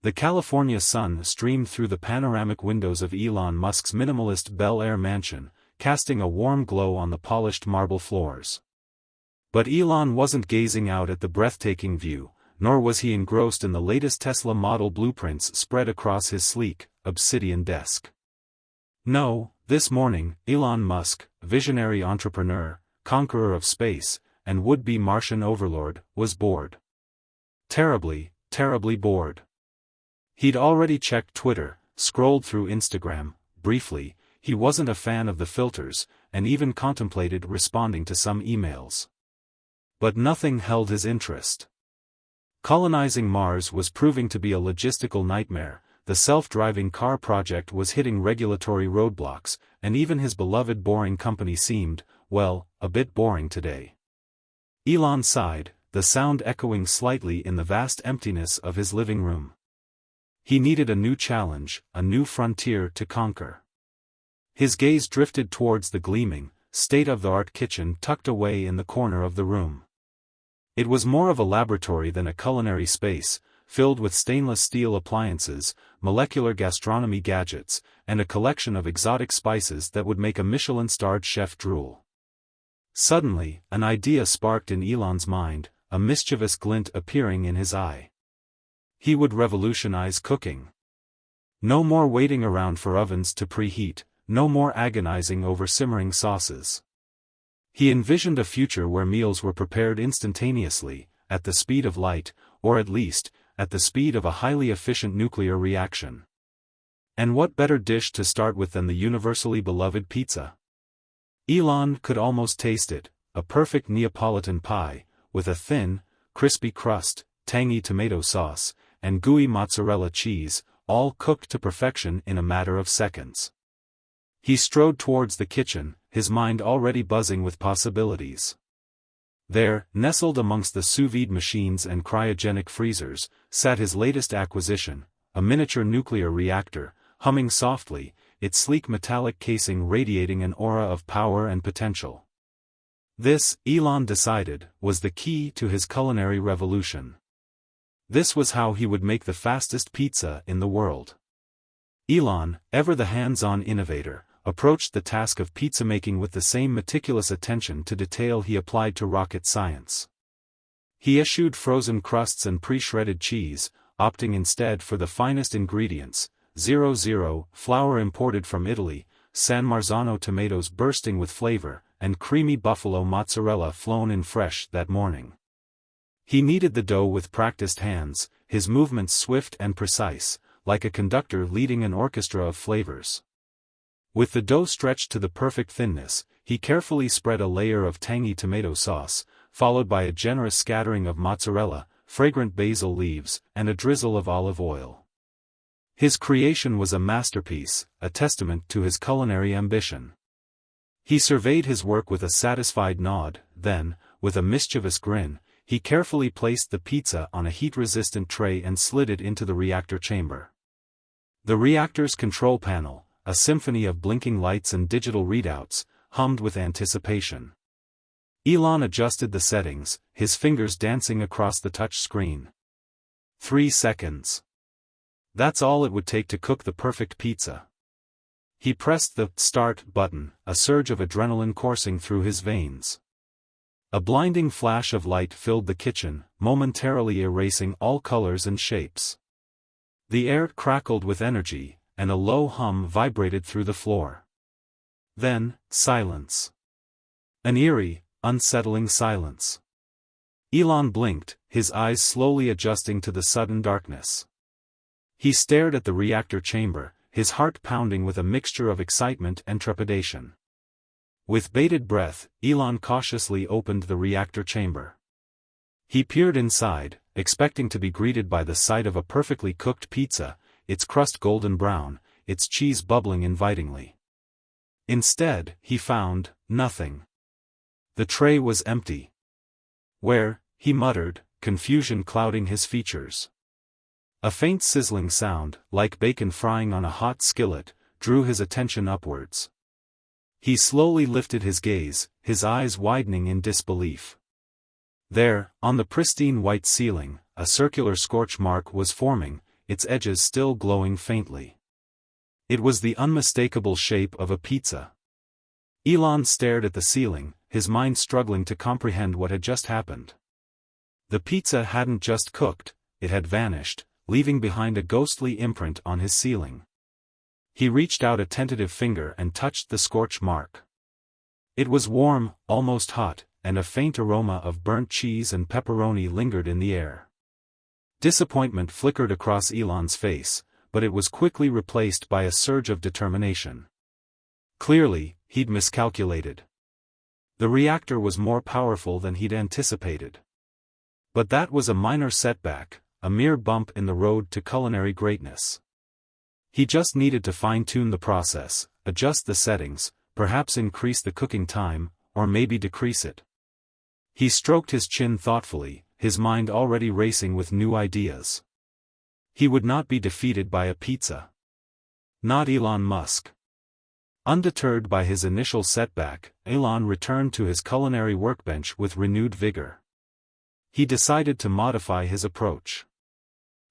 The California sun streamed through the panoramic windows of Elon Musk's minimalist Bel Air mansion, casting a warm glow on the polished marble floors. But Elon wasn't gazing out at the breathtaking view, nor was he engrossed in the latest Tesla model blueprints spread across his sleek, obsidian desk. No, this morning, Elon Musk, visionary entrepreneur, conqueror of space, and would-be Martian overlord, was bored. Terribly, terribly bored. He'd already checked Twitter, scrolled through Instagram, briefly, he wasn't a fan of the filters, and even contemplated responding to some emails. But nothing held his interest. Colonizing Mars was proving to be a logistical nightmare, the self-driving car project was hitting regulatory roadblocks, and even his beloved boring company seemed, well, a bit boring today. Elon sighed, the sound echoing slightly in the vast emptiness of his living room. He needed a new challenge, a new frontier to conquer. His gaze drifted towards the gleaming, state-of-the-art kitchen tucked away in the corner of the room. It was more of a laboratory than a culinary space, filled with stainless steel appliances, molecular gastronomy gadgets, and a collection of exotic spices that would make a Michelin-starred chef drool. Suddenly, an idea sparked in Elon's mind, a mischievous glint appearing in his eye. He would revolutionize cooking. No more waiting around for ovens to preheat, no more agonizing over simmering sauces. He envisioned a future where meals were prepared instantaneously, at the speed of light, or at least, at the speed of a highly efficient nuclear reaction. And what better dish to start with than the universally beloved pizza? Elon could almost taste it, a perfect Neapolitan pie, with a thin, crispy crust, tangy tomato sauce, and gooey mozzarella cheese, all cooked to perfection in a matter of seconds. He strode towards the kitchen, his mind already buzzing with possibilities. There, nestled amongst the sous vide machines and cryogenic freezers, sat his latest acquisition, a miniature nuclear reactor, humming softly, its sleek metallic casing radiating an aura of power and potential. This, Elon decided, was the key to his culinary revolution. This was how he would make the fastest pizza in the world. Elon, ever the hands-on innovator, approached the task of pizza making with the same meticulous attention to detail he applied to rocket science. He eschewed frozen crusts and pre-shredded cheese, opting instead for the finest ingredients, 00 flour imported from Italy, San Marzano tomatoes bursting with flavor, and creamy buffalo mozzarella flown in fresh that morning. He kneaded the dough with practiced hands, his movements swift and precise, like a conductor leading an orchestra of flavors. With the dough stretched to the perfect thinness, he carefully spread a layer of tangy tomato sauce, followed by a generous scattering of mozzarella, fragrant basil leaves, and a drizzle of olive oil. His creation was a masterpiece, a testament to his culinary ambition. He surveyed his work with a satisfied nod, then, with a mischievous grin, he carefully placed the pizza on a heat-resistant tray and slid it into the reactor chamber. The reactor's control panel, a symphony of blinking lights and digital readouts, hummed with anticipation. Elon adjusted the settings, his fingers dancing across the touch screen. 3 seconds. That's all it would take to cook the perfect pizza. He pressed the start button, a surge of adrenaline coursing through his veins. A blinding flash of light filled the kitchen, momentarily erasing all colors and shapes. The air crackled with energy, and a low hum vibrated through the floor. Then, silence. An eerie, unsettling silence. Elon blinked, his eyes slowly adjusting to the sudden darkness. He stared at the reactor chamber, his heart pounding with a mixture of excitement and trepidation. With bated breath, Elon cautiously opened the reactor chamber. He peered inside, expecting to be greeted by the sight of a perfectly cooked pizza, its crust golden brown, its cheese bubbling invitingly. Instead, he found nothing. The tray was empty. Where, he muttered, confusion clouding his features. A faint sizzling sound, like bacon frying on a hot skillet, drew his attention upwards. He slowly lifted his gaze, his eyes widening in disbelief. There, on the pristine white ceiling, a circular scorch mark was forming, its edges still glowing faintly. It was the unmistakable shape of a pizza. Elon stared at the ceiling, his mind struggling to comprehend what had just happened. The pizza hadn't just cooked, it had vanished, leaving behind a ghostly imprint on his ceiling. He reached out a tentative finger and touched the scorch mark. It was warm, almost hot, and a faint aroma of burnt cheese and pepperoni lingered in the air. Disappointment flickered across Elon's face, but it was quickly replaced by a surge of determination. Clearly, he'd miscalculated. The reactor was more powerful than he'd anticipated. But that was a minor setback, a mere bump in the road to culinary greatness. He just needed to fine-tune the process, adjust the settings, perhaps increase the cooking time, or maybe decrease it. He stroked his chin thoughtfully, his mind already racing with new ideas. He would not be defeated by a pizza. Not Elon Musk. Undeterred by his initial setback, Elon returned to his culinary workbench with renewed vigor. He decided to modify his approach.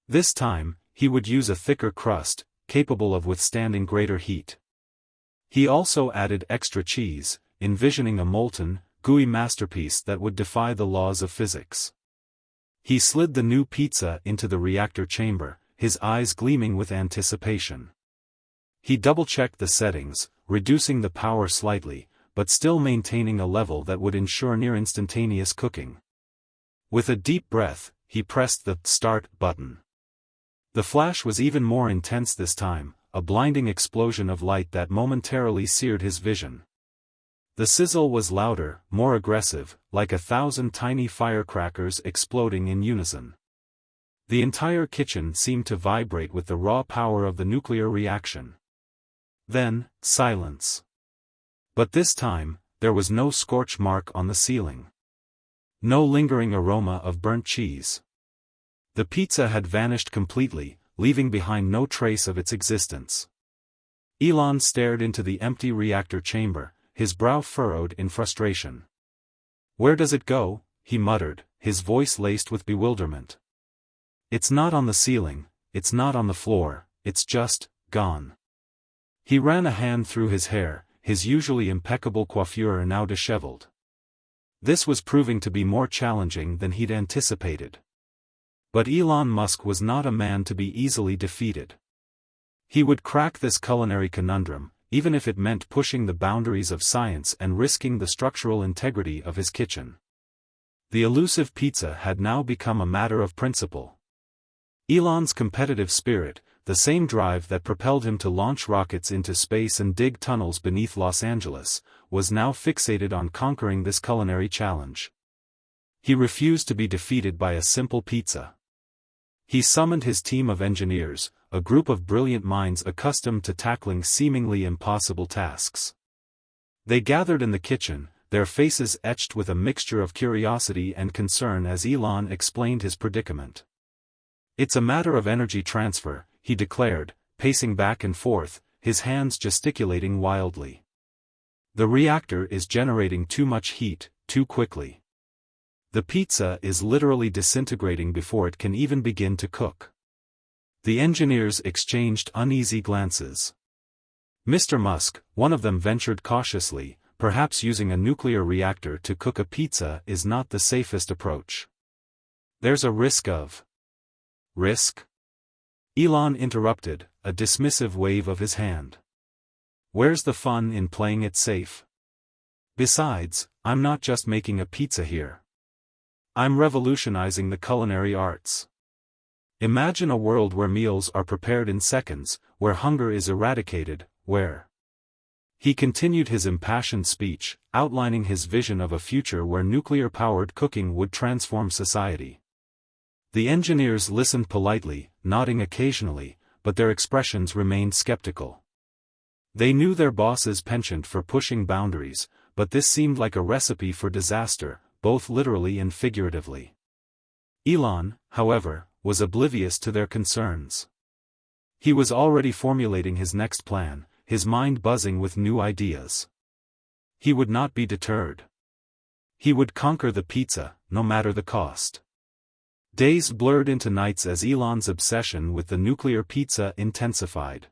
This time, he would use a thicker crust, capable of withstanding greater heat. He also added extra cheese, envisioning a molten, gooey masterpiece that would defy the laws of physics. He slid the new pizza into the reactor chamber, his eyes gleaming with anticipation. He double-checked the settings, reducing the power slightly, but still maintaining a level that would ensure near-instantaneous cooking. With a deep breath, he pressed the start button. The flash was even more intense this time, a blinding explosion of light that momentarily seared his vision. The sizzle was louder, more aggressive, like 1,000 tiny firecrackers exploding in unison. The entire kitchen seemed to vibrate with the raw power of the nuclear reaction. Then, silence. But this time, there was no scorch mark on the ceiling. No lingering aroma of burnt cheese. The pizza had vanished completely, leaving behind no trace of its existence. Elon stared into the empty reactor chamber, his brow furrowed in frustration. "Where does it go?" he muttered, his voice laced with bewilderment. "It's not on the ceiling, it's not on the floor, it's just gone." He ran a hand through his hair, his usually impeccable coiffure now disheveled. This was proving to be more challenging than he'd anticipated. But Elon Musk was not a man to be easily defeated. He would crack this culinary conundrum, even if it meant pushing the boundaries of science and risking the structural integrity of his kitchen. The elusive pizza had now become a matter of principle. Elon's competitive spirit, the same drive that propelled him to launch rockets into space and dig tunnels beneath Los Angeles, was now fixated on conquering this culinary challenge. He refused to be defeated by a simple pizza. He summoned his team of engineers, a group of brilliant minds accustomed to tackling seemingly impossible tasks. They gathered in the kitchen, their faces etched with a mixture of curiosity and concern as Elon explained his predicament. "It's a matter of energy transfer," he declared, pacing back and forth, his hands gesticulating wildly. "The reactor is generating too much heat, too quickly. The pizza is literally disintegrating before it can even begin to cook." The engineers exchanged uneasy glances. Mr. Musk, one of them ventured cautiously, "Perhaps using a nuclear reactor to cook a pizza is not the safest approach. There's a risk of..." "Risk?" Elon interrupted, a dismissive wave of his hand. "Where's the fun in playing it safe? Besides, I'm not just making a pizza here. I'm revolutionizing the culinary arts. Imagine a world where meals are prepared in seconds, where hunger is eradicated, where..." He continued his impassioned speech, outlining his vision of a future where nuclear-powered cooking would transform society. The engineers listened politely, nodding occasionally, but their expressions remained skeptical. They knew their boss's penchant for pushing boundaries, but this seemed like a recipe for disaster, both literally and figuratively. Elon, however, was oblivious to their concerns. He was already formulating his next plan, his mind buzzing with new ideas. He would not be deterred. He would conquer the pizza, no matter the cost. Days blurred into nights as Elon's obsession with the nuclear pizza intensified.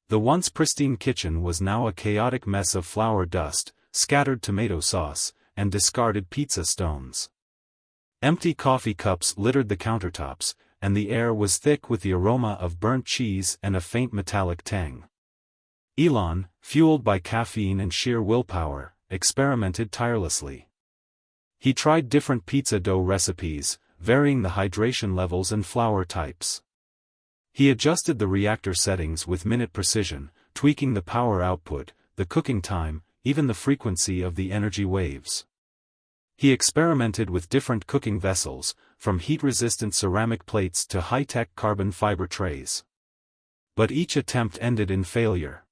The once pristine kitchen was now a chaotic mess of flour dust, scattered tomato sauce, and discarded pizza stones. Empty coffee cups littered the countertops, and the air was thick with the aroma of burnt cheese and a faint metallic tang. Elon, fueled by caffeine and sheer willpower, experimented tirelessly. He tried different pizza dough recipes, varying the hydration levels and flour types. He adjusted the reactor settings with minute precision, tweaking the power output, the cooking time, even the frequency of the energy waves. He experimented with different cooking vessels, from heat-resistant ceramic plates to high-tech carbon fiber trays. But each attempt ended in failure.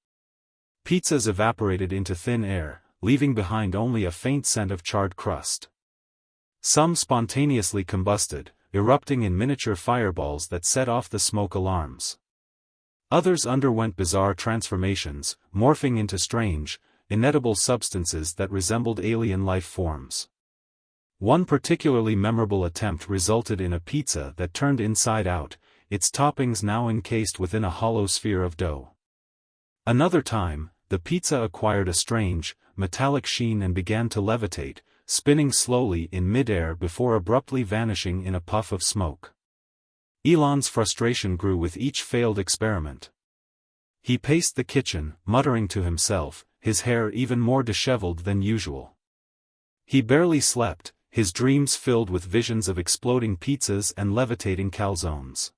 Pizzas evaporated into thin air, leaving behind only a faint scent of charred crust. Some spontaneously combusted, erupting in miniature fireballs that set off the smoke alarms. Others underwent bizarre transformations, morphing into strange, inedible substances that resembled alien life forms. One particularly memorable attempt resulted in a pizza that turned inside out, its toppings now encased within a hollow sphere of dough. Another time, the pizza acquired a strange, metallic sheen and began to levitate, spinning slowly in midair before abruptly vanishing in a puff of smoke. Elon's frustration grew with each failed experiment. He paced the kitchen, muttering to himself, his hair even more disheveled than usual. He barely slept, his dreams filled with visions of exploding pizzas and levitating calzones.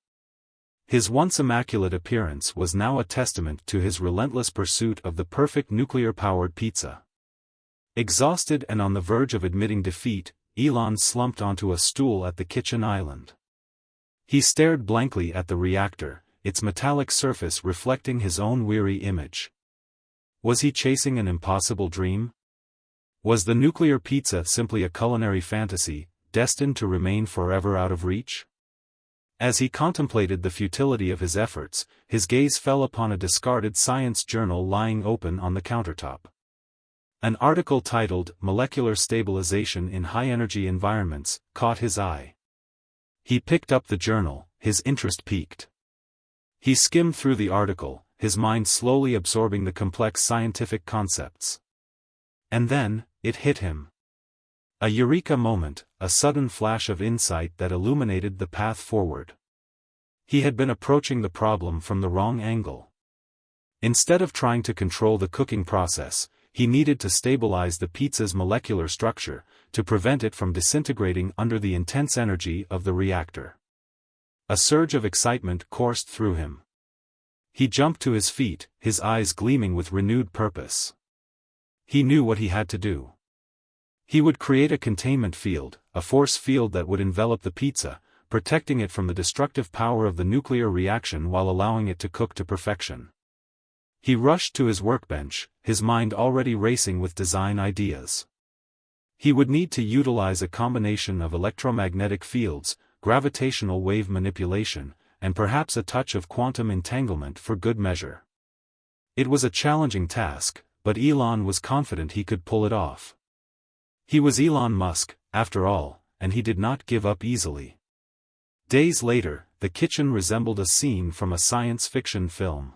His once immaculate appearance was now a testament to his relentless pursuit of the perfect nuclear-powered pizza. Exhausted and on the verge of admitting defeat, Elon slumped onto a stool at the kitchen island. He stared blankly at the reactor, its metallic surface reflecting his own weary image. Was he chasing an impossible dream? Was the nuclear pizza simply a culinary fantasy, destined to remain forever out of reach? As he contemplated the futility of his efforts, his gaze fell upon a discarded science journal lying open on the countertop. An article titled "Molecular Stabilization in High-Energy Environments" caught his eye. He picked up the journal, his interest piqued. He skimmed through the article, his mind slowly absorbing the complex scientific concepts. And then, it hit him. A eureka moment, a sudden flash of insight that illuminated the path forward. He had been approaching the problem from the wrong angle. Instead of trying to control the cooking process, he needed to stabilize the pizza's molecular structure, to prevent it from disintegrating under the intense energy of the reactor. A surge of excitement coursed through him. He jumped to his feet, his eyes gleaming with renewed purpose. He knew what he had to do. He would create a containment field, a force field that would envelop the pizza, protecting it from the destructive power of the nuclear reaction while allowing it to cook to perfection. He rushed to his workbench, his mind already racing with design ideas. He would need to utilize a combination of electromagnetic fields, gravitational wave manipulation, and perhaps a touch of quantum entanglement for good measure. It was a challenging task, but Elon was confident he could pull it off. He was Elon Musk, after all, and he did not give up easily. Days later, the kitchen resembled a scene from a science fiction film.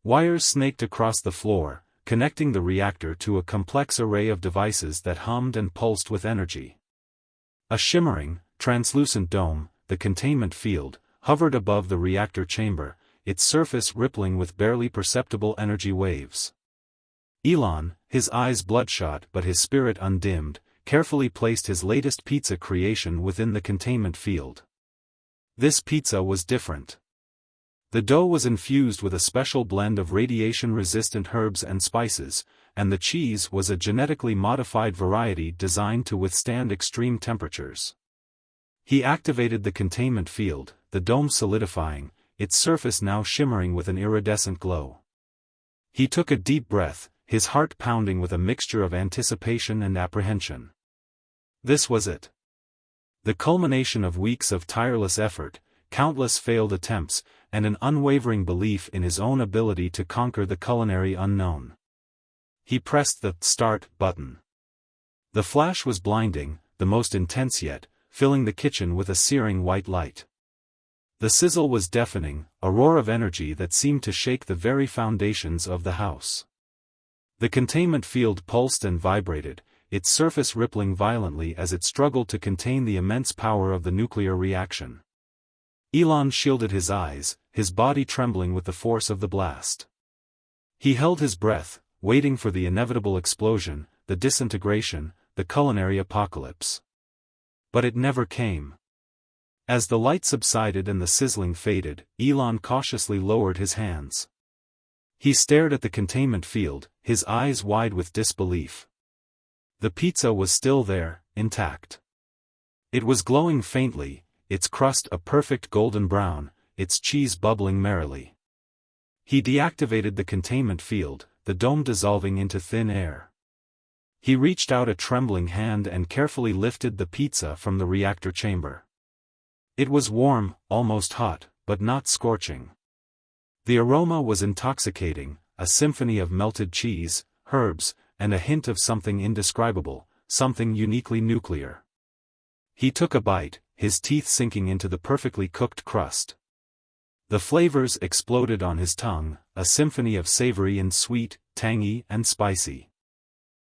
Wires snaked across the floor, connecting the reactor to a complex array of devices that hummed and pulsed with energy. A shimmering, translucent dome, the containment field, hovered above the reactor chamber, its surface rippling with barely perceptible energy waves. Elon, his eyes bloodshot but his spirit undimmed, carefully placed his latest pizza creation within the containment field. This pizza was different. The dough was infused with a special blend of radiation-resistant herbs and spices, and the cheese was a genetically modified variety designed to withstand extreme temperatures. He activated the containment field, the dome solidifying, its surface now shimmering with an iridescent glow. He took a deep breath, his heart pounding with a mixture of anticipation and apprehension. This was it. The culmination of weeks of tireless effort, countless failed attempts, and an unwavering belief in his own ability to conquer the culinary unknown. He pressed the "Start" button. The flash was blinding, the most intense yet, filling the kitchen with a searing white light. The sizzle was deafening, a roar of energy that seemed to shake the very foundations of the house. The containment field pulsed and vibrated, its surface rippling violently as it struggled to contain the immense power of the nuclear reaction. Elon shielded his eyes, his body trembling with the force of the blast. He held his breath, waiting for the inevitable explosion, the disintegration, the culinary apocalypse. But it never came. As the light subsided and the sizzling faded, Elon cautiously lowered his hands. He stared at the containment field, his eyes wide with disbelief. The pizza was still there, intact. It was glowing faintly, its crust a perfect golden brown, its cheese bubbling merrily. He deactivated the containment field, the dome dissolving into thin air. He reached out a trembling hand and carefully lifted the pizza from the reactor chamber. It was warm, almost hot, but not scorching. The aroma was intoxicating, a symphony of melted cheese, herbs, and a hint of something indescribable, something uniquely nuclear. He took a bite, his teeth sinking into the perfectly cooked crust. The flavors exploded on his tongue, a symphony of savory and sweet, tangy and spicy.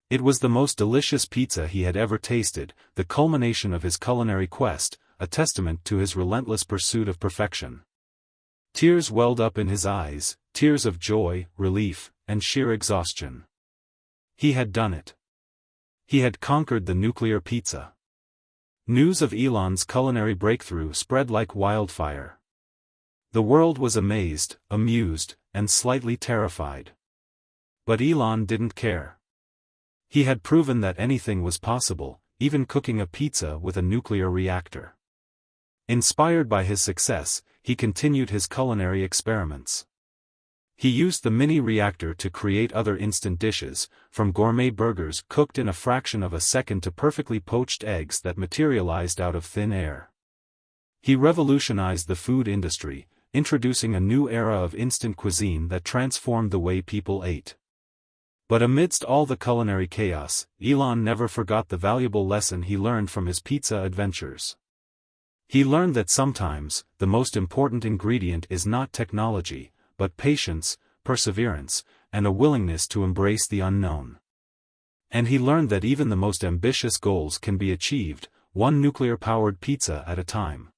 It was the most delicious pizza he had ever tasted, the culmination of his culinary quest, a testament to his relentless pursuit of perfection. Tears welled up in his eyes, tears of joy, relief, and sheer exhaustion. He had done it. He had conquered the nuclear pizza. News of Elon's culinary breakthrough spread like wildfire. The world was amazed, amused, and slightly terrified. But Elon didn't care. He had proven that anything was possible, even cooking a pizza with a nuclear reactor. Inspired by his success, he continued his culinary experiments. He used the mini reactor to create other instant dishes, from gourmet burgers cooked in a fraction of a second to perfectly poached eggs that materialized out of thin air. He revolutionized the food industry, introducing a new era of instant cuisine that transformed the way people ate. But amidst all the culinary chaos, Elon never forgot the valuable lesson he learned from his pizza adventures. He learned that sometimes, the most important ingredient is not technology, but patience, perseverance, and a willingness to embrace the unknown. And he learned that even the most ambitious goals can be achieved, one nuclear-powered pizza at a time.